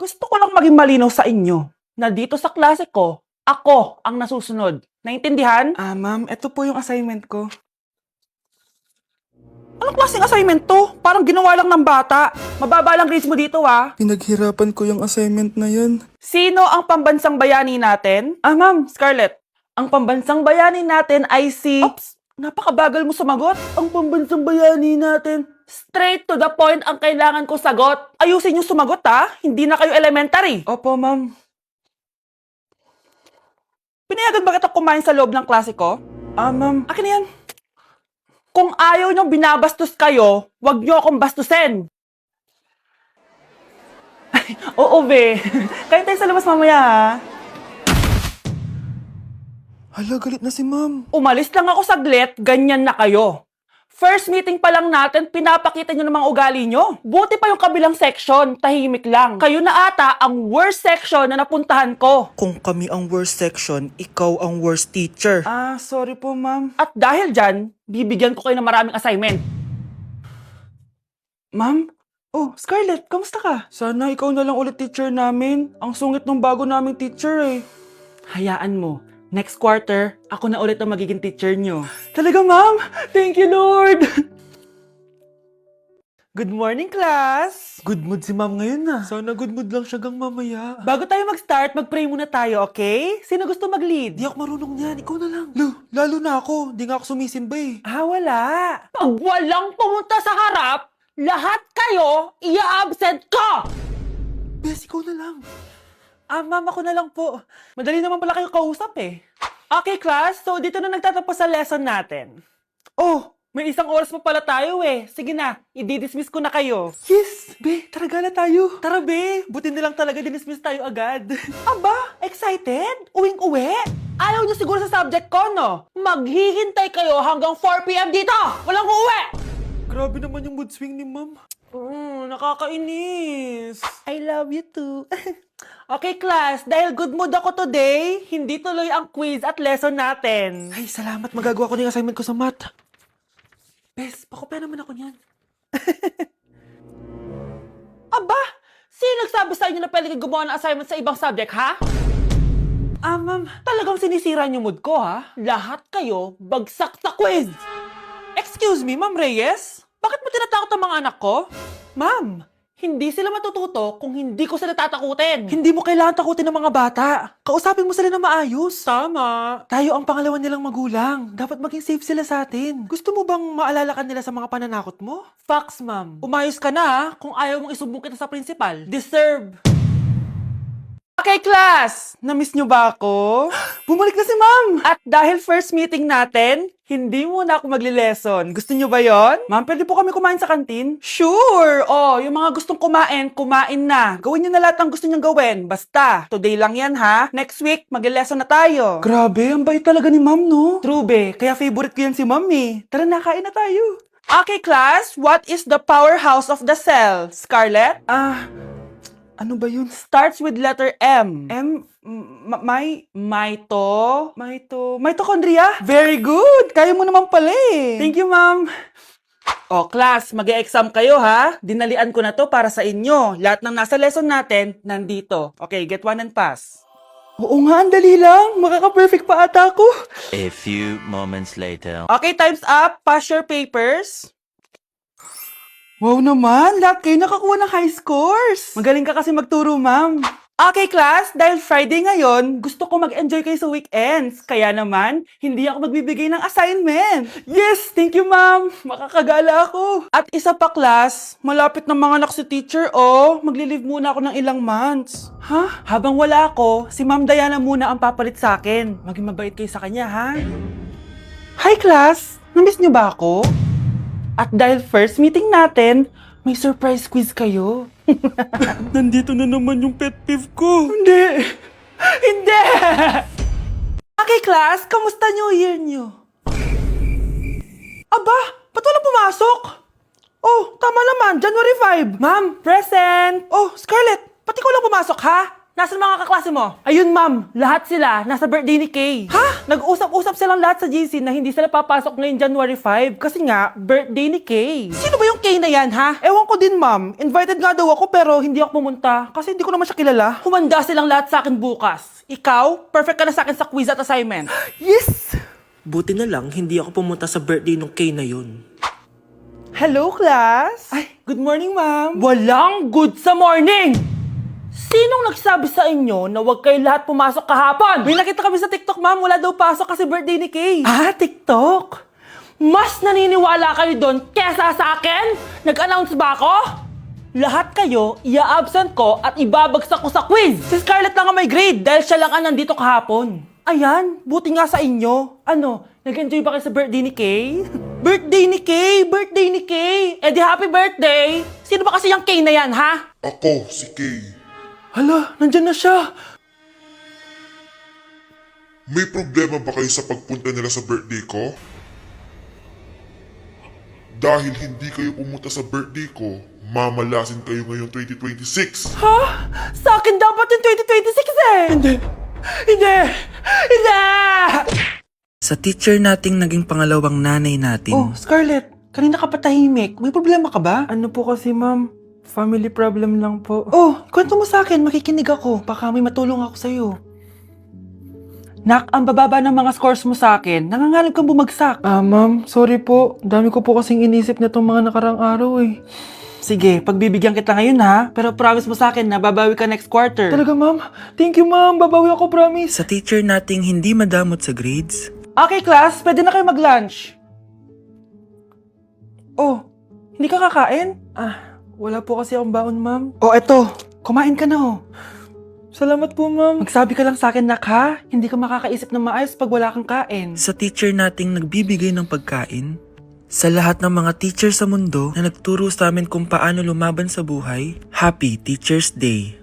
Gusto ko lang maging malinaw sa inyo na dito sa klase ko, ako ang nasusunod. Naintindihan? Ma'am, ito po yung assignment ko. Anong klaseng assignment to? Parang ginawa lang ng bata. Mababa lang grades mo dito, ha? Pinaghirapan ko yung assignment na yan. Sino ang pambansang bayani natin? Ma'am, Scarlett. Ang pambansang bayani natin ay si... Oops! Napakabagal mo sumagot. Ang pambansang bayani natin. Straight to the point ang kailangan ko sagot. Ayusin yung sumagot, ha? Hindi na kayo elementary. Opo, ma'am. Pinayagan ba kita kumain sa loob ng klase ko? Ma'am. Akin na yan. Kung ayaw niyong binabastos kayo, wag niyo akong bastusin. Ay, oo, be. Kain tayo sa labas mamaya, ha? Hala, galit na si ma'am. Umalis lang ako saglit, ganyan na kayo. First meeting pa lang natin, pinapakita nyo ng mga ugali nyo. Buti pa yung kabilang section, tahimik lang. Kayo na ata ang worst section na napuntahan ko. Kung kami ang worst section, ikaw ang worst teacher. Sorry po, ma'am. At dahil dyan, bibigyan ko kayo ng maraming assignment. Ma'am? Oh, Scarlett, kamusta ka? Sana ikaw na lang ulit teacher namin. Ang sungit ng bago naming teacher eh. Hayaan mo, next quarter, ako na ulit ang magiging teacher nyo. Talaga, ma'am? Thank you, Lord! Good morning, class! Good mood si ma'am ngayon na. Sana good mood lang siya gang mamaya. Bago tayo mag-start, mag-pray muna tayo, okay? Sino gusto mag-lead? Di ako marunong niyan, ikaw na lang. Lalo na ako, di nga ako sumisimba eh. Wala. Pag walang pumunta sa harap, lahat kayo, ia-absent ko! Bes, ikaw na lang. Ma'am, ako na lang po. Madali naman pala kayo kausap eh. Okay, class. So, dito na nagtatapos sa lesson natin. Oh, may isang oras pa pala tayo eh. Sige na, i-dismiss ko na kayo. Yes, be, tara gala tayo. Tara be, buti na lang talaga dinismiss tayo agad. Aba, excited? Uwing-uwi? Ayaw niyo siguro sa subject ko, no? Maghihintay kayo hanggang 4 p.m. dito! Walang uuwi! Grabe naman yung mood swing ni ma'am. Nakakainis. I love you too. Okay, class. Dahil good mood ako today, hindi tuloy ang quiz at lesson natin. Ay, salamat, magagawa ko na yung assignment ko sa math. Bes, pakopya naman ako niyan. Aba, sino nagsabi sa inyo na pwede kayo gumawa ng assignment sa ibang subject, ha? Ma'am. Talagang sinisira niyo mood ko, ha? Lahat kayo bagsak sa quiz. Excuse me, Ma'am Reyes? Bakit mo tinatakot ang mga anak ko? Ma'am, hindi sila matututo kung hindi ko sila tatakutin. Hindi mo kailangan takutin ng mga bata. Kausapin mo sila na maayos. Tama. Tayo ang pangalawa nilang magulang. Dapat maging safe sila sa atin. Gusto mo bang maalala ka nila sa mga pananakot mo? Facts, ma'am. Umayos ka na, ha? Kung ayaw mong isumbong kita sa principal. Deserve. Okay, class! Na-miss nyo ba ako? Bumalik na si ma'am! At dahil first meeting natin, hindi muna ako magli-lesson. Gusto nyo ba yon? Ma'am, pwede po kami kumain sa kantin? Sure! Oh, yung mga gustong kumain, kumain na. Gawin nyo na lahat ng gusto nyong gawin. Basta, today lang yan ha. Next week, magli-lesson na tayo. Grabe, ang bait talaga ni ma'am, no? True be, kaya favorite ko yan si ma'am eh. Tara na, kain na tayo. Okay, class, what is the powerhouse of the cell? Scarlett? Ano ba yun? Starts with letter M. Mitochondria? Very good! Kaya mo naman pala eh. Thank you, ma'am. O, class, mag-e-exam kayo, ha? Dinalian ko na to para sa inyo. Lahat ng nasa lesson natin, nandito. Okay, get one and pass. Oo nga, ang dali lang. Makaka-perfect pa ata ako. A few moments later. Okay, time's up. Pass your papers. Wow naman, lahat kayo nakakuha ng high scores. Magaling ka kasi magturo, ma'am. Okay, class, dahil Friday ngayon, gusto ko mag-enjoy kayo sa weekends. Kaya naman, hindi ako magbibigay ng assignment. Yes, thank you ma'am. Makakagala ako. At isa pa, class, malapit na mga anak si teacher, oh. Magli-leave muna ako ng ilang months. Ha? Habang wala ako, si Ma'am Diana muna ang papalit sa akin. Maging mabait kayo sa kanya, ha? Hi, class! Namiss niyo ba ako? At dahil first meeting natin, may surprise quiz kayo. Nandito na naman yung pet peeve ko. Hindi! Hindi! Okay, class, kamusta New Year niyo? Aba, ba't wala pumasok? Oh, tama naman, January 5. Ma'am, present! Oh, Scarlett, pati ko lang pumasok, ha? Nasaan mga kaklase mo? Ayun, ma'am, lahat sila nasa birthday ni Kay. Ha? Nag-usap-usap silang lahat sa GC na hindi sila papasok ngayong January 5 kasi nga, birthday ni Kay. Sino ba yung Kay na yan, ha? Ewan ko din, ma'am. Invited nga daw ako pero hindi ako pumunta kasi hindi ko naman siya kilala. Humanda silang lahat sa akin bukas. Ikaw, perfect ka na sa akin sa quiz at assignment. Yes! Buti na lang, hindi ako pumunta sa birthday nung Kay na yun. Hello, class! Ay, good morning, ma'am. Walang good sa morning! Sinong nagsabi sa inyo na huwag kayo lahat pumasok kahapon? May nakita kami sa TikTok, ma'am. Wala daw pasok kasi birthday ni Kay. Ah, TikTok? Mas naniniwala kayo doon kesa sa akin? Nag-announce ba ako? Lahat kayo, ia-absent ko at ibabagsak ko sa quiz. Si Scarlett lang ang may grade dahil siya lang ang nandito kahapon. Ayan, buti nga sa inyo. Ano, nag-enjoy ba kayo sa birthday ni Kay? Birthday ni Kay! Birthday ni Kay! Eh di happy birthday! Sino ba kasi yung Kay na yan, ha? Ako, si Kay. Hala, nandyan na siya. May problema ba kayo sa pagpunta nila sa birthday ko? Dahil hindi kayo pumunta sa birthday ko, mamalasin kayo ngayong 2026. Ha? Sa akin dapat yung 2026 eh! Hindi! Hindi! Hindi! Sa teacher nating naging pangalawang nanay natin, Oh, Scarlett, kanina ka pa tahimik. May problema ka ba? Ano po kasi, ma'am? Family problem lang po. Oh, kwento mo sa akin, makikinig ako. Baka may matulong ako sa'yo. Nak, ang bababa ng mga scores mo sa akin. Nangangalib kang bumagsak. Ma'am, sorry po. Dami ko po kasing inisip na itong mga nakarang araw eh. Sige, pagbibigyan kita ngayon ha. Pero promise mo sa akin na babawi ka next quarter. Talaga, ma'am? Thank you, ma'am. Babawi ako, promise. sa teacher nating hindi madamot sa grades, Okay, class, pwede na kayo mag-lunch. Oh, hindi ka kakain? Wala po kasi akong baon, ma'am. Oh, eto. Kumain ka na oh. Salamat po, ma'am. Magsabi ka lang sa akin, Nak, ha? Hindi ka makakaisip ng maayos pag wala kang kain. sa teacher nating nagbibigay ng pagkain, sa lahat ng mga teacher sa mundo na nagturo sa amin kung paano lumaban sa buhay, Happy Teacher's Day!